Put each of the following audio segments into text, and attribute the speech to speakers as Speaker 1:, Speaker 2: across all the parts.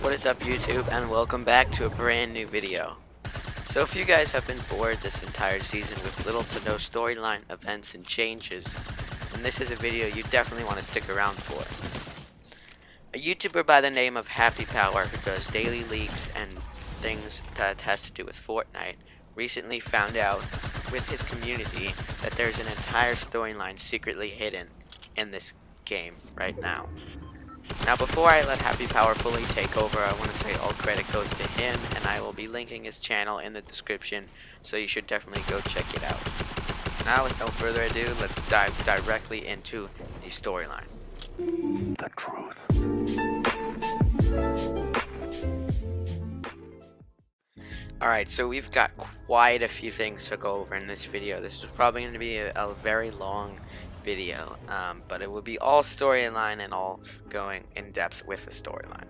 Speaker 1: What is up, YouTube, and welcome back to a brand new video. So if you guys have been bored this entire season with little to no storyline, events, and changes, then this is a video you definitely want to stick around for. A YouTuber by the name of Happy Power, who does daily leaks and things that has to do with Fortnite, recently found out with his community that there's an entire storyline secretly hidden in this game right now. Now, before I let Happy Power fully take over, I want to say all credit goes to him, and I will be linking his channel in the description, so you should definitely go check it out. Now, with no further ado, let's dive directly into the storyline.
Speaker 2: The truth.
Speaker 1: Alright, so we've got quite a few things to go over in this video. This is probably going to be a very long video, but it will be all storyline and all going in depth with the storyline.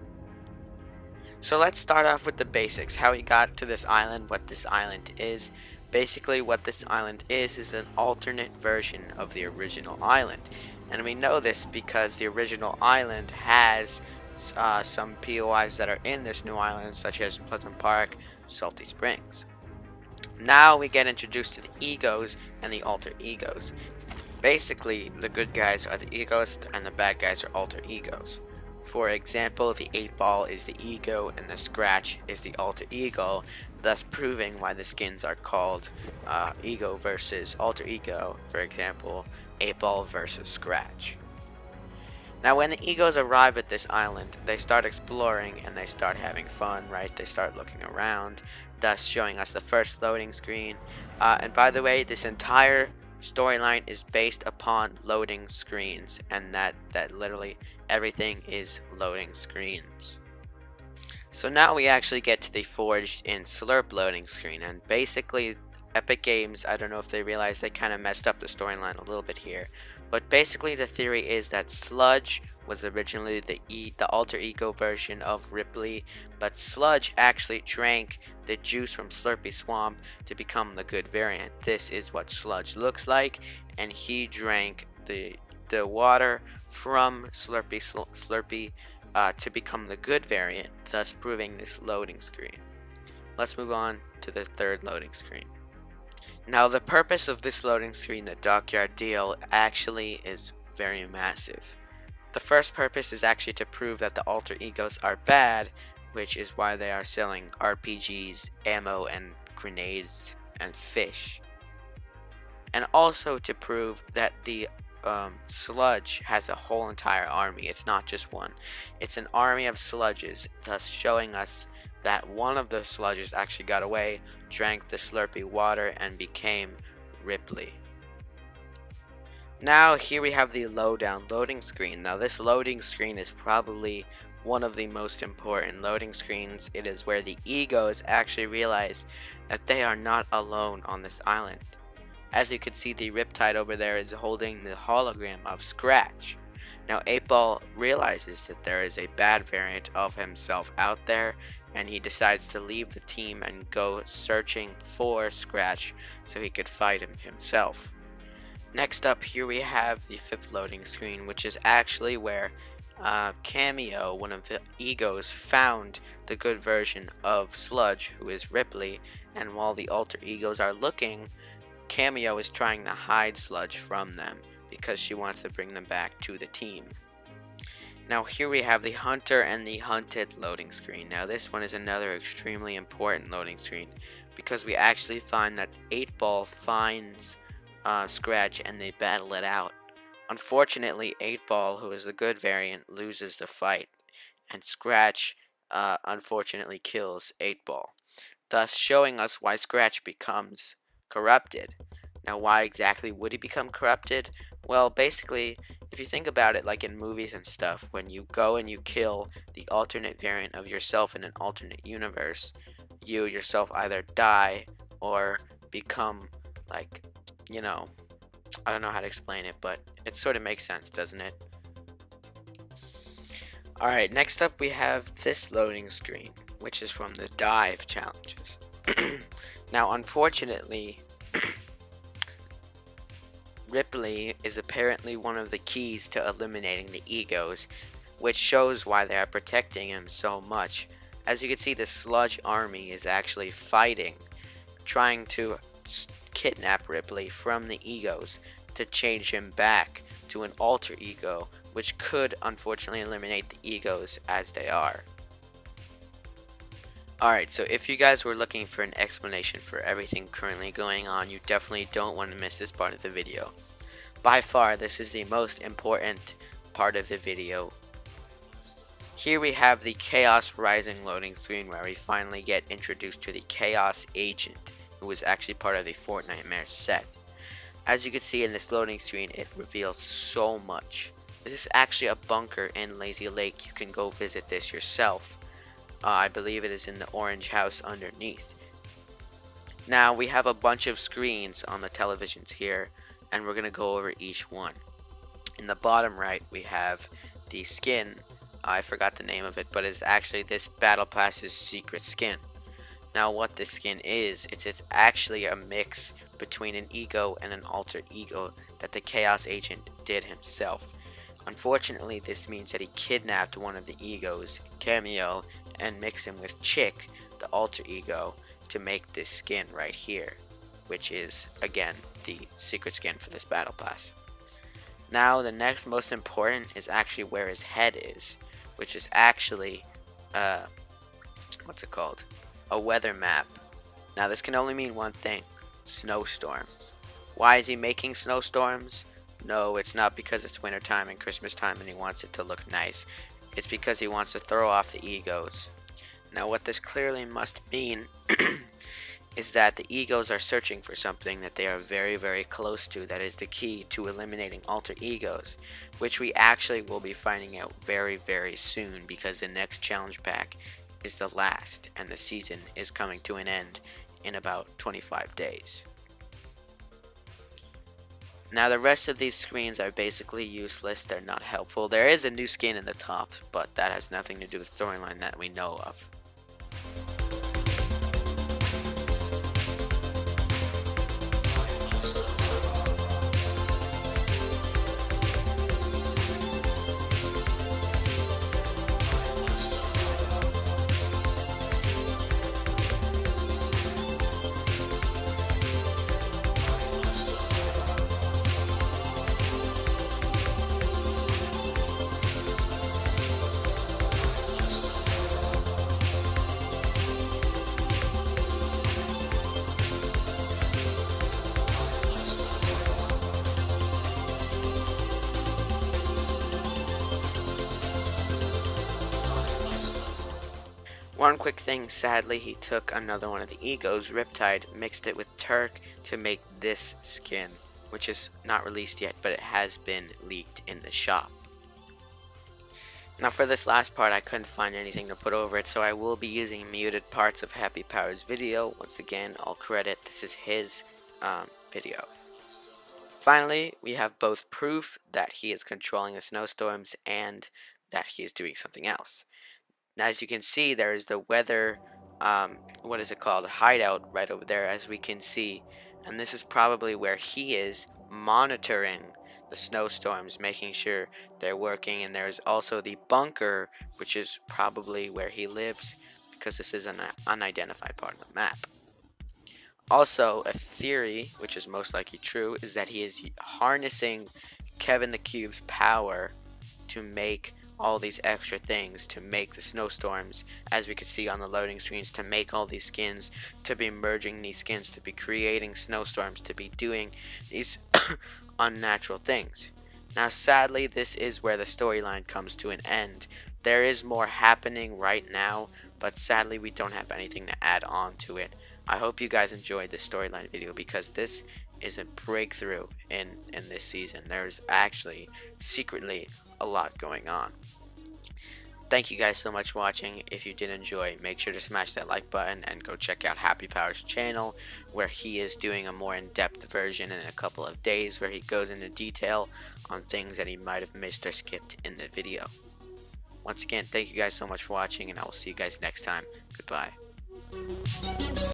Speaker 1: So let's start off with the basics, how we got to this island, what this island is. Basically what this island is an alternate version of the original island, and we know this because the original island has some POIs that are in this new island, such as Pleasant Park, Salty Springs. Now we get introduced to the egos and the alter egos. Basically, the good guys are the egos and the bad guys are alter egos. For example, the 8-ball is the ego and the scratch is the alter ego, thus proving why the skins are called ego versus alter ego. For example, 8-ball versus scratch. Now when the egos arrive at this island, they start exploring and they start having fun, right? They start looking around, thus showing us the first loading screen. And by the way, this entire storyline is based upon loading screens, and that literally everything is loading screens. So now we actually get to the Forged in Slurp loading screen, and basically Epic Games, I don't know if they realize they kind of messed up the storyline a little bit here, but basically the theory is that Sludge was originally the alter ego version of Ripley, but Sludge actually drank the juice from Slurpy Swamp to become the good variant. This is what Sludge looks like, and he drank the water from Slurpy to become the good variant, thus proving this loading screen. Let's move on to the third loading screen. Now the purpose of this loading screen, the Dockyard Deal, actually is very massive. The first purpose is actually to prove that the alter egos are bad, which is why they are selling RPGs, ammo, and grenades, and fish. And also to prove that the Sludge has a whole entire army. It's not just one. It's an army of sludges, thus showing us that one of the sludges actually got away, drank the Slurpy water, and became Ripley. Now here we have the lowdown loading screen. Now this loading screen is probably one of the most important loading screens. It is where the egos actually realize that they are not alone on this island. As you can see, the Riptide over there is holding the hologram of Scratch. Now 8-ball realizes that there is a bad variant of himself out there, and he decides to leave the team and go searching for Scratch so he could fight him himself. Next up, here we have the fifth loading screen, which is actually where Cameo, one of the egos, found the good version of Sludge, who is Ripley, and while the alter egos are looking, Cameo is trying to hide Sludge from them because she wants to bring them back to the team. Now here we have the Hunter and the Hunted loading screen. Now this one is another extremely important loading screen because we actually find that 8-ball finds Scratch and they battle it out. Unfortunately, 8-ball, who is the good variant, loses the fight, and Scratch unfortunately kills 8-ball, thus showing us why Scratch becomes corrupted. Now why exactly would he become corrupted? Well, basically, if you think about it, like in movies and stuff, when you go and you kill the alternate variant of yourself in an alternate universe, you yourself either die or become, like, you know, I don't know how to explain it, but it sort of makes sense, doesn't it? Alright, next up we have this loading screen, which is from the dive challenges. Now, unfortunately, Ripley is apparently one of the keys to eliminating the egos, which shows why they are protecting him so much. As you can see, the Sludge Army is actually fighting, trying to kidnap Ripley from the egos to change him back to an alter ego, which could unfortunately eliminate the egos as they are. Alright, so if you guys were looking for an explanation for everything currently going on, you definitely don't want to miss this part of the video. By far, this is the most important part of the video. Here we have the Chaos Rising loading screen where we finally get introduced to the Chaos Agent, who is actually part of the Fortnite set. As you can see in this loading screen, it reveals so much. This is actually a bunker in Lazy Lake. You can go visit this yourself. I believe it is in the orange house underneath. Now we have a bunch of screens on the televisions here, and we're going to go over each one. In the bottom right we have the skin. I forgot the name of it, but it's actually this Battle Pass's secret skin. Now what this skin is, it's actually a mix between an ego and an alter ego that the Chaos Agent did himself. Unfortunately, this means that he kidnapped one of the egos, Cameo, and mixed him with Chick, the alter ego, to make this skin right here, which is, again, the secret skin for this Battle Pass. Now, the next most important is actually where his head is, which is actually, what's it called? A weather map. Now, this can only mean one thing: snowstorms. Why is he making snowstorms? No, it's not because it's wintertime and Christmas time and he wants it to look nice. It's because he wants to throw off the egos. Now what this clearly must mean is that the egos are searching for something that they are very, very close to, that is the key to eliminating alter egos, which we actually will be finding out very, very soon, because the next challenge pack is the last and the season is coming to an end in about 25 days. Now the rest of these screens are basically useless, they're not helpful. There is a new skin in the top, but that has nothing to do with the storyline that we know of. One quick thing, sadly he took another one of the egos, Riptide, mixed it with Turk to make this skin, which is not released yet, but it has been leaked in the shop. Now for this last part I couldn't find anything to put over it, so I will be using muted parts of Happy Power's video. Once again, all credit, this is his video. Finally, we have both proof that he is controlling the snowstorms and that he is doing something else. Now, as you can see, there is the weather, what is it called, hideout right over there, as we can see. And this is probably where he is monitoring the snowstorms, making sure they're working. And there's also the bunker, which is probably where he lives, because this is an unidentified part of the map. Also, a theory, which is most likely true, is that he is harnessing Kevin the Cube's power to make all these extra things, to make the snowstorms, as we could see on the loading screens, to make all these skins, to be merging these skins, to be creating snowstorms, to be doing these unnatural things. Now sadly, this is where the storyline comes to an end. There is more happening right now, but sadly we don't have anything to add on to it. I hope you guys enjoyed this storyline video, because this is a breakthrough in this season. There's actually secretly a lot going on. Thank you guys so much for watching. If you did enjoy, make sure to smash that like button and go check out Happy Power's channel, where he is doing a more in-depth version in a couple of days, where he goes into detail on things that he might have missed or skipped in the video. Once again, thank you guys so much for watching, and I will see you guys next time. Goodbye.